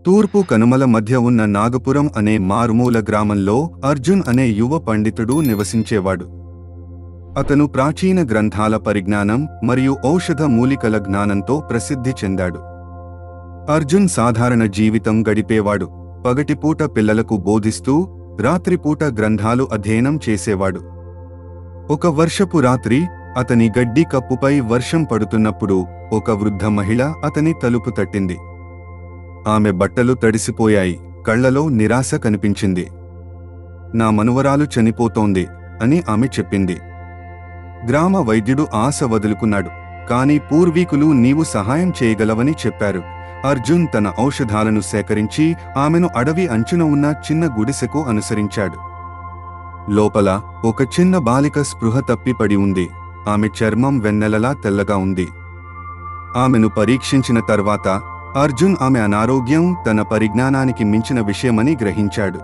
తూర్పు కనుమల మధ్య ఉన్న నాగపురం అనే మారుమూల గ్రామంలో అర్జున్ అనే యువ పండితుడు నివసించేవాడు. అతను ప్రాచీన గ్రంథాల పరిజ్ఞానం మరియు ఔషధ మూలికల జ్ఞానంతో ప్రసిద్ధి చెందాడు. అర్జున్ సాధారణ జీవితం గడిపేవాడు. పగటిపూట పిల్లలకు బోధిస్తూ రాత్రిపూట గ్రంథాలు అధ్యయనం చేసేవాడు. ఒక వర్షపు రాత్రి అతని గడ్డి కప్పుపై వర్షం పడుతున్నప్పుడు ఒక వృద్ధ మహిళ అతని తలుపు తట్టింది. ఆమె బట్టలు తడిసిపోయాయి, కళ్లలో నిరాశ కనిపించింది. నా మనువరాలు చనిపోతోంది అని ఆమె చెప్పింది. గ్రామ వైద్యుడు ఆశ వదులుకున్నాడు, కాని పూర్వీకులు నీవు సహాయం చేయగలవని చెప్పారు. అర్జున్ తన ఔషధాలను సేకరించి ఆమెను అడవి అంచున ఉన్న చిన్న గుడిసెకు అనుసరించాడు. లోపల ఒక చిన్న బాలిక స్పృహ తప్పిపడి ఉంది. ఆమె చర్మం వెన్నెలలా తెల్లగా ఉంది. ఆమెను పరీక్షించిన తర్వాత అర్జున్ ఆమె అనారోగ్యం తన పరిజ్ఞానానికి మించిన విషయమని గ్రహించాడు.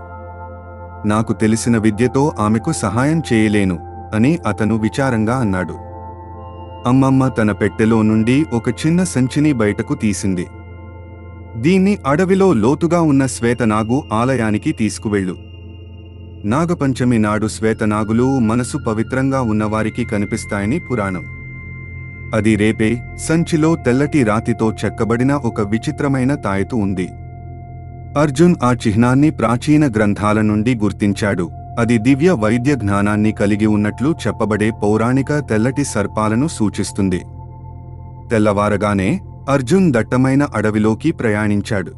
నాకు తెలిసిన విద్యతో ఆమెకు సహాయం చేయలేను అని అతను విచారంగా అన్నాడు. అమ్మమ్మ తన పెట్టెలో నుండి ఒక చిన్న సంచిని బయటకు తీసింది. దీన్ని అడవిలో లోతుగా ఉన్న శ్వేతనాగు ఆలయానికి తీసుకువెళ్ళు. నాగపంచమి నాడు శ్వేతనాగులు మనసు పవిత్రంగా ఉన్నవారికి కనిపిస్తాయని పురాణం. అది రేపే సంచిలో తెల్లటి రాతితో చెక్కబడిన ఒక విచిత్రమైన తాయెత్తు ఉంది. అర్జున్ ఆ చిహ్నాన్ని ప్రాచీన గ్రంథాల నుండి గుర్తించాడు. అది దివ్య వైద్య జ్ఞానాన్ని కలిగి ఉన్నట్లు చెప్పబడే పౌరాణిక తెల్లటి సర్పాలను సూచిస్తుంది. తెల్లవారగానే అర్జున్ దట్టమైన అడవిలోకి ప్రయాణించాడు.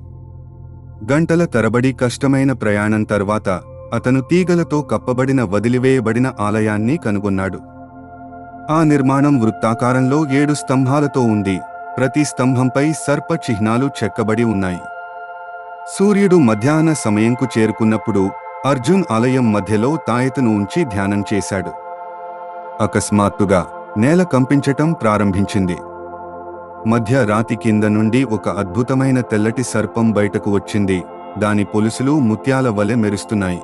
గంటల తరబడి కష్టమైన ప్రయాణం తర్వాత అతను తీగలతో కప్పబడిన వదిలివేయబడిన ఆలయాన్ని కనుగొన్నాడు. ఆ నిర్మాణం వృత్తాకారంలో 7 స్తంభాలతో ఉంది. ప్రతి స్తంభంపై సర్ప చిహ్నాలు చెక్కబడి ఉన్నాయి. సూర్యుడు మధ్యాహ్న సమయంకు చేరుకున్నప్పుడు అర్జున్ ఆలయం మధ్యలో తాయెత్తును ఉంచి ధ్యానం చేశాడు. అకస్మాత్తుగా నేల కంపించటం ప్రారంభించింది. మధ్య రాతి కింద నుండి ఒక అద్భుతమైన తెల్లటి సర్పం బయటకు వచ్చింది. దాని పొలుసులు ముత్యాల వలె మెరుస్తున్నాయి.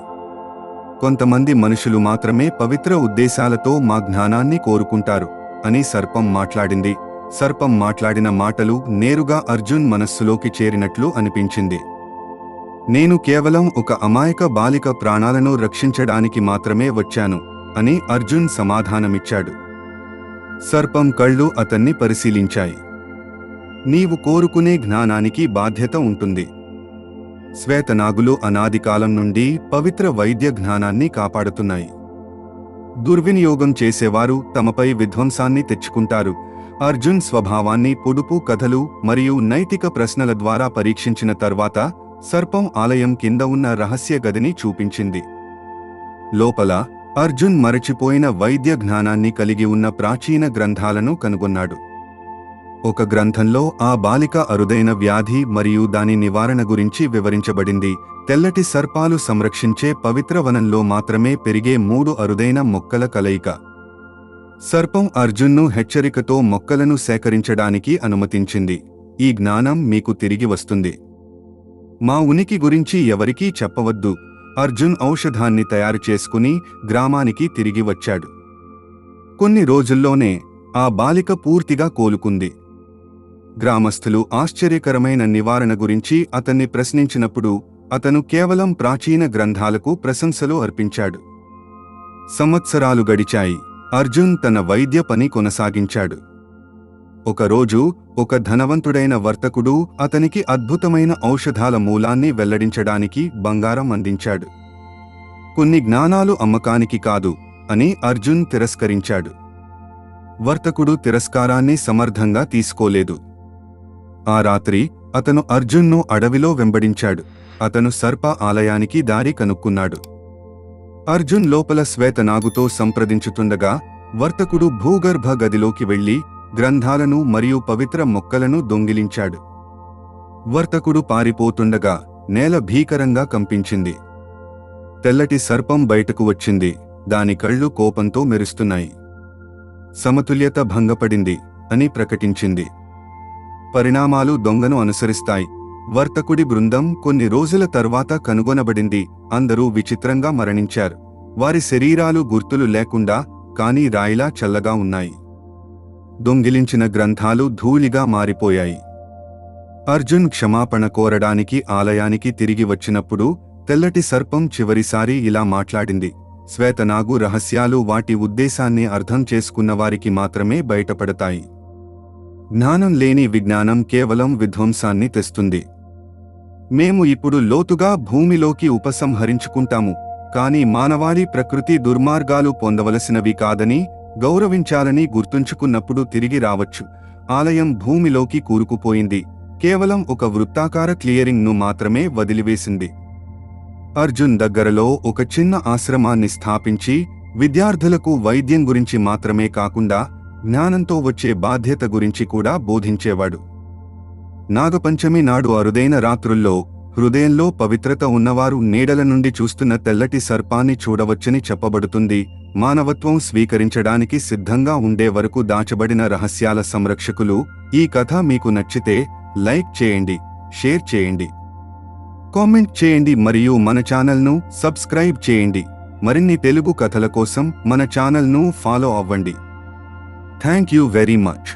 కొంతమంది మనుషులు మాత్రమే పవిత్ర ఉద్దేశాలతో మా జ్ఞానాన్ని కోరుకుంటారు అని సర్పం మాట్లాడింది. సర్పం మాట్లాడిన మాటలు నేరుగా అర్జున్ మనస్సులోకి చేరినట్లు అనిపించింది. నేను కేవలం ఒక అమాయక బాలిక ప్రాణాలను రక్షించడానికి మాత్రమే వచ్చాను అని అర్జున్ సమాధానమిచ్చాడు. సర్పం కళ్ళు అతన్ని పరిశీలించాయి. నీవు కోరుకునే జ్ఞానానికి బాధ్యత ఉంటుంది. శ్వేతనాగులు అనాదికాలం నుండి పవిత్ర వైద్య జ్ఞానాన్ని కాపాడుతున్నాయి. దుర్వినియోగం చేసేవారు తమపై విధ్వంసాన్ని తెచ్చుకుంటారు. అర్జున్ స్వభావాన్ని పొడుపు కథలు మరియు నైతిక ప్రశ్నల ద్వారా పరీక్షించిన తర్వాత సర్పం ఆలయం కింద ఉన్న రహస్య గదిని చూపించింది. లోపల అర్జున్ మరచిపోయిన వైద్య జ్ఞానాన్ని కలిగి ఉన్న ప్రాచీన గ్రంథాలను కనుగొన్నాడు. ఒక గ్రంథంలో ఆ బాలిక అరుదైన వ్యాధి మరియు దాని నివారణ గురించి వివరించబడింది. తెల్లటి సర్పాలు సంరక్షించే పవిత్ర వనంలో మాత్రమే పెరిగే 3 అరుదైన మొక్కల కలయిక. సర్పం అర్జున్ను హెచ్చరికతో మొక్కలను సేకరించడానికి అనుమతించింది. ఈ జ్ఞానం మీకు తిరిగి వస్తుంది. మా ఉనికి గురించి ఎవరికీ చెప్పవద్దు. అర్జున్ ఔషధాన్ని తయారు చేసుకుని గ్రామానికి తిరిగి వచ్చాడు. కొన్ని రోజుల్లోనే ఆ బాలిక పూర్తిగా కోలుకుంది. గ్రామస్థులు ఆశ్చర్యకరమైన నివారణ గురించి అతన్ని ప్రశ్నించినప్పుడు అతను కేవలం ప్రాచీన గ్రంథాలకు ప్రశంసలు అర్పించాడు. సంవత్సరాలు గడిచాయి. అర్జున్ తన వైద్య పని కొనసాగించాడు. ఒకరోజు ఒక ధనవంతుడైన వర్తకుడు అతనికి అద్భుతమైన ఔషధాల మూలాన్ని వెల్లడించడానికి బంగారం అందించాడు. కొన్ని జ్ఞానాలు అమ్మకానికి కాదు అని అర్జున్ తిరస్కరించాడు. వర్తకుడు తిరస్కారాన్ని సమర్థంగా తీసుకోలేదు. ఆ రాత్రి అతను అర్జున్ను అడవిలో వెంబడించాడు. అతను సర్ప ఆలయానికి దారి కనుక్కున్నాడు. అర్జున్ లోపల శ్వేతనాగుతో సంప్రదించుతుండగా వర్తకుడు భూగర్భ గదిలోకి వెళ్లి గ్రంథాలను మరియు పవిత్ర మొక్కలను దొంగిలించాడు. వర్తకుడు పారిపోతుండగా నేల భీకరంగా కంపించింది. తెల్లటి సర్పం బయటకు వచ్చింది. దాని కళ్ళు కోపంతో మెరుస్తున్నాయి. సమతుల్యత భంగపడింది అని ప్రకటించింది. పరిణామాలు దొంగను అనుసరిస్తాయి. వర్తకుడి బృందం కొన్ని రోజుల తర్వాత కనుగొనబడింది. అందరూ విచిత్రంగా మరణించారు. వారి శరీరాలు గుర్తులు లేకుండా కానీ రాయిలా చల్లగా ఉన్నాయి. దొంగిలించిన గ్రంథాలు ధూళిగా మారిపోయాయి. అర్జున్ క్షమాపణ కోరడానికి ఆలయానికి తిరిగి వచ్చినప్పుడు తెల్లటి సర్పం చివరిసారి ఇలా మాట్లాడింది. శ్వేతనాగు రహస్యాలు వాటి ఉద్దేశాన్ని అర్థం చేసుకున్నవారికి మాత్రమే బయటపడతాయి. జ్ఞానం లేని విజ్ఞానం కేవలం విధ్వంసాన్ని తెస్తుంది. మేము ఇప్పుడు లోతుగా భూమిలోకి ఉపసంహరించుకుంటాము, కాని మానవాళి ప్రకృతి దుర్మార్గాలు పొందవలసినవి కాదని, గౌరవించాలని గుర్తుంచుకున్నప్పుడు తిరిగి రావచ్చు. ఆలయం భూమిలోకి కూరుకుపోయింది, కేవలం ఒక వృత్తాకార క్లియరింగ్ను మాత్రమే వదిలివేసింది. అర్జున్ దగ్గరలో ఒక చిన్న ఆశ్రమాన్ని స్థాపించి విద్యార్థులకు వైద్యం గురించి మాత్రమే కాకుండా జ్ఞానంతో వచ్చే బాధ్యత గురించి కూడా బోధించేవాడు. నాగపంచమి నాడు అరుదైన రాత్రుల్లో హృదయంలో పవిత్రత ఉన్నవారు నీడల నుండి చూస్తున్న తెల్లటి సర్పాన్ని చూడవచ్చని చెప్పబడుతుంది. మానవత్వం స్వీకరించడానికి సిద్ధంగా ఉండే వరకు దాచబడిన రహస్యాల సంరక్షకులు. ఈ కథ మీకు నచ్చితే లైక్ చేయండి, షేర్ చేయండి, కామెంట్ చేయండి మరియు మన ఛానల్ను సబ్స్క్రైబ్ చేయండి. మరిన్ని తెలుగు కథల కోసం మన ఛానల్ను ఫాలో అవ్వండి. Thank you very much.